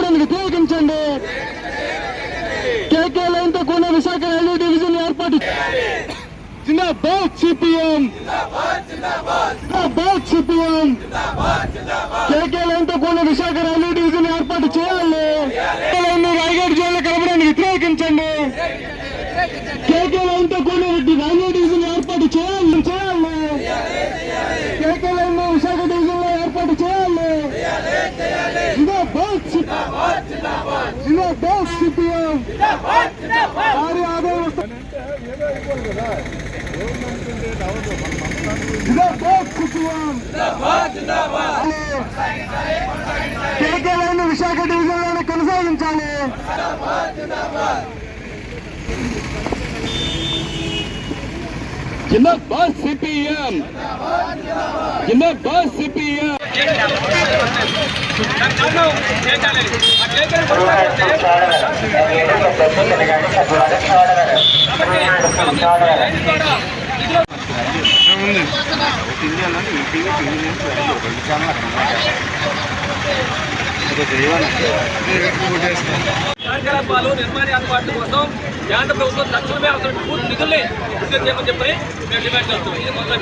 కలపడానికి వ్యతిరేకించండి. KK line తో కూడిన విశాఖ రైల్వే డివిజన్ ఏర్పాటు. జిందాబాద్ సిపిఎం, జిందాబాద్ సిపిఎం. కేకే లైన్ తో కూడిన విశాఖ రైల్వే డివిజన్ ఏర్పాటు చేయాలి. రాయగఢ్ జైల్లో కలపడానికి వ్యతిరేకించండి. కేకే లైన్ తో కూడిన రైల్వే డివిజన్ ఏర్పాటు చేయాలి. కేకే లైన్ విశాఖ డివిజన్ లో ఏర్పాటు చేయాలి. జిందాబాద్ సిపిఎం. భారీ ఆదాయం వస్తుంది. కేకే లైన్ విశాఖ డివిజన్ లోనే కొనసాగించాలి. జిందాబాద్ సిపిఎం, జిందాబాద్ సిపిఎం. కార్యకలాపాలు నిర్మాణ ఏర్పాట్ల కోసం కేంద్ర ప్రభుత్వం తక్షణమే అవసరం పూర్తి నిధుల్ని విడుదల చేయమని చెప్పి మేము డిమాండ్ చేస్తున్నాం. ఇది మొదటి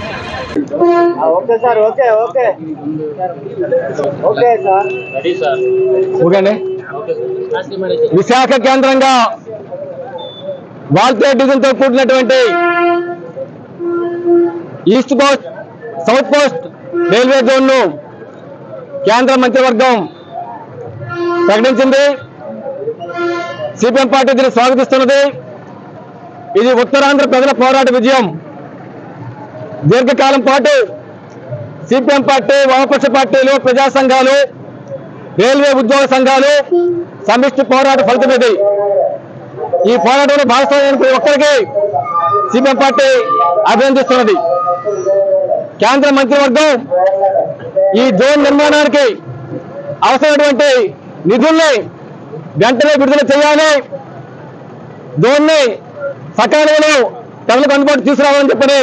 విశాఖ కేంద్రంగా వాల్తేరు డివిజన్ తో కూడినటువంటి east Coast south Coast railway zone ను కేంద్ర మంత్రివర్గం ప్రకటించింది. సిపిఎం పార్టీ దీన్ని స్వాగతిస్తున్నది. ఇది ఉత్తరాంధ్ర ప్రజల పోరాట విజయం. దీర్ఘకాలం పాటు సిపిఎం పార్టీ, వామపక్ష పార్టీలు, ప్రజా సంఘాలు, రైల్వే ఉద్యోగ సంఘాలు సమిష్టి పోరాట ఫలితం ఇది. ఈ పోరాటంలో భాగస్వామ్యం ఒక్కరికి సిపిఎం పార్టీ అభినందిస్తున్నది. కేంద్ర మంత్రివర్గం ఈ జోన్ నిర్మాణానికి అవసరమైనటువంటి నిధుల్ని వెంటనే విడుదల చేయాలి. జోన్ని సకాలంలో ప్రజలకు అందుబాటు తీసుకురావాలని చెప్పని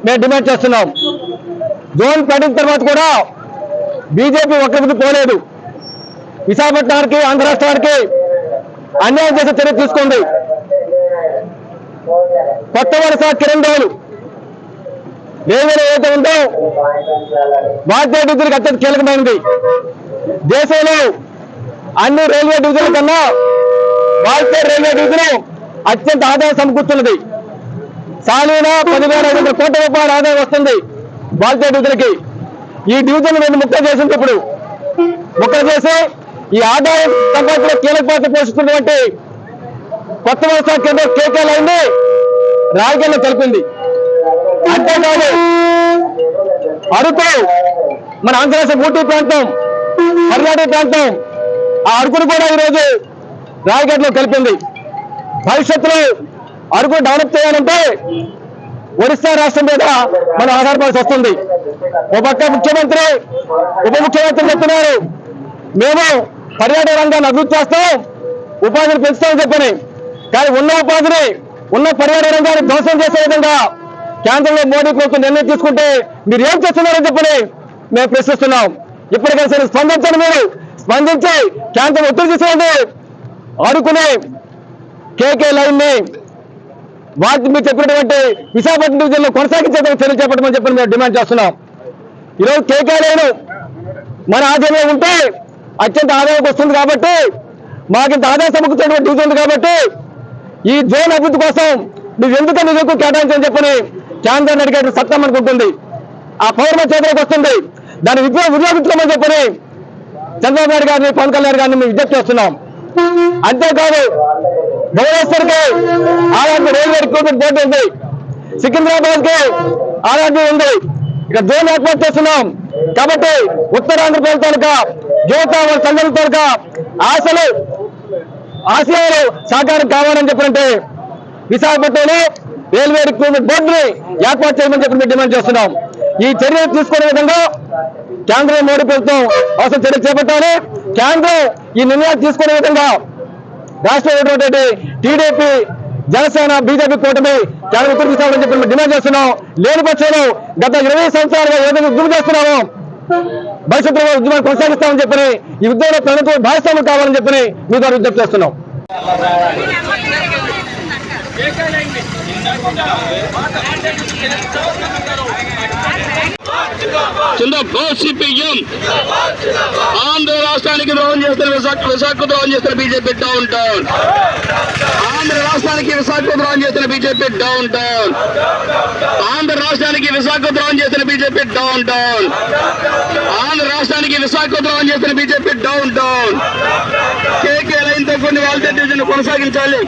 మేము డిమాండ్ చేస్తున్నాం. జోన్ ప్రకటించిన తర్వాత కూడా బీజేపీ ఒక్కరికి పోలేదు. విశాఖపట్నానికి, ఆంధ్ర రాష్ట్రానికి అన్యాయం చేసే చర్య తీసుకుంది. కొత్త వలస కిరణాలు రైల్వేలో ఏదైతే ఉందో భారతీయ డివిజన్కి అత్యంత కీలకమైనది. దేశంలో అన్ని రైల్వే డివిజన్ల కన్నా భారతీయ రైల్వే డివిజన్ అత్యంత ఆదాయం సమకూర్చున్నది. సాలీన 10,500 కోట్ల రూపాయల ఆదాయం వస్తుంది భారతీయ డివిజన్కి. ఈ డివిజన్ 2 ముక్కలు చేసినప్పుడు ముక్కలు చేసి ఈ ఆదాయం సంపాదనలో కీలక పాత్ర పోషిస్తున్నటువంటి కొత్త వలస కేంద్రం కేకే లైన్ ని రాయగఢ్లో కలిపింది. అంతేకాదు అరకు, మన ఆంధ్రప్రదేశ్ ఊటీ ప్రాంతం, కర్ణాటక ప్రాంతం, ఆ అరకును కూడా ఈరోజు రాయగఢ్లో కలిపింది. భవిష్యత్తులో అరకు డెవలప్ చేయాలంటే ఒరిస్సా రాష్ట్రం మీద మనం ఆధారపడాల్సి వస్తుంది. ఒక పక్క ముఖ్యమంత్రి, ఉప ముఖ్యమంత్రి చెప్తున్నారు మేము పర్యాటక రంగాన్ని అభివృద్ధి చేస్తాం, ఉపాధిని పెంచుతామని చెప్పని. కానీ ఉన్న ఉపాధిని, ఉన్న పర్యాటక రంగాన్ని ధ్వంసం చేసే విధంగా కేంద్రంలో మోడీ ప్రభుత్వం నిర్ణయం తీసుకుంటే మీరు ఏం చేస్తున్నారని చెప్పని మేము ప్రశ్నిస్తున్నాం. ఇప్పటికైనా సరే స్పందించండి. మీరు స్పందించి కేంద్రం ఒత్తిడి తీసుకోండి. అడుకునే కేకే లైన్ ని వాటి మీరు చెప్పినటువంటి విశాఖపట్నం డివిజన్ లో కొనసాగించేందుకు చర్యలు చేపట్టమని చెప్పి మేము డిమాండ్ చేస్తున్నాం. ఈరోజు కేకే లైన్ మన ఆదాయం ఉంటే అత్యంత ఆదాయం వస్తుంది కాబట్టి, మాకు ఇంత ఆదాయం సమకూర్చేటువంటి డివిజన్ ఉంది కాబట్టి ఈ జోన్ అభివృద్ధి కోసం నువ్వు ఎందుకని నిధులకు కేటాయించని చెప్పని కేంద్రాన్ని అడిగే సత్తా మనకు ఉంటుంది. ఆ పౌరమ చేతులకు వస్తుంది. దాన్ని వినియోగించుకోమని చెప్పని చంద్రబాబు నాయుడు గారిని, పవన్ కళ్యాణ్ గారిని మేము విజ్ఞప్తి చేస్తున్నాం. అంతేకాదు భువనేశ్వర్కి ఆర్ఆర్బీ రైల్వే రిక్రూట్మెంట్ బోర్డు ఉంది, సికింద్రాబాద్ కి ఆర్ఆర్బీ ఉంది. ఇక జోన్ ఏర్పాటు చేస్తున్నాం కాబట్టి ఉత్తరాంధ్ర ప్రాంతాలకు యువత, వాళ్ళ సంఘాలతో ఆశయాలు సాకారం కావాలని చెప్పినంటే విశాఖపట్నంలో రైల్వే రిక్రూట్మెంట్ బోర్డుని ఏర్పాటు చేయమని చెప్పి మేము డిమాండ్ చేస్తున్నాం. ఈ చర్యలు తీసుకునే విధంగా కేంద్ర మోడీ ప్రభుత్వం అవసరం చర్యలు చేపట్టాలి. కేంద్రం ఈ నిర్ణయాలు తీసుకునే విధంగా రాష్ట్రంలో టీడీపీ, జనసేన, బీజేపీ కూటమి కేంద్రం ఉత్తర్వు తీసుకోవాలని చెప్పి మేము డిమాండ్ చేస్తున్నాం. లేని పక్షంలో గత 20 సంవత్సరాలుగా ఏదైనా ఉద్యమం చేస్తున్నామో భవిష్యత్తులో ఉద్యమాన్ని కొనసాగిస్తామని చెప్పని ఈ ఉద్యమంలో ప్రభుత్వం భాగస్వాములు కావాలని చెప్పని మీ ద్వారా విజ్ఞప్తి చేస్తున్నాం. సిపిఎం ఆంధ్ర రాష్ట్రానికి ద్రోహం చేస్తున్న విశాఖ ద్రోహం చేస్తున్న బీజేపీ డౌన్ డౌన్. ఆంధ్ర రాష్ట్రానికి విశాఖ ద్రోహం చేస్తున్న బీజేపీ డౌన్ డౌన్. ఆంధ్ర రాష్ట్రానికి విశాఖ ద్రోహం చేస్తున్న బీజేపీ డౌన్ డౌన్. ఆంధ్ర రాష్ట్రానికి విశాఖ ద్రోహం చేస్తున్న BJP down down. KK line తో కొన్ని వాల్టేర్ డివిజన్ కొనసాగించాలి.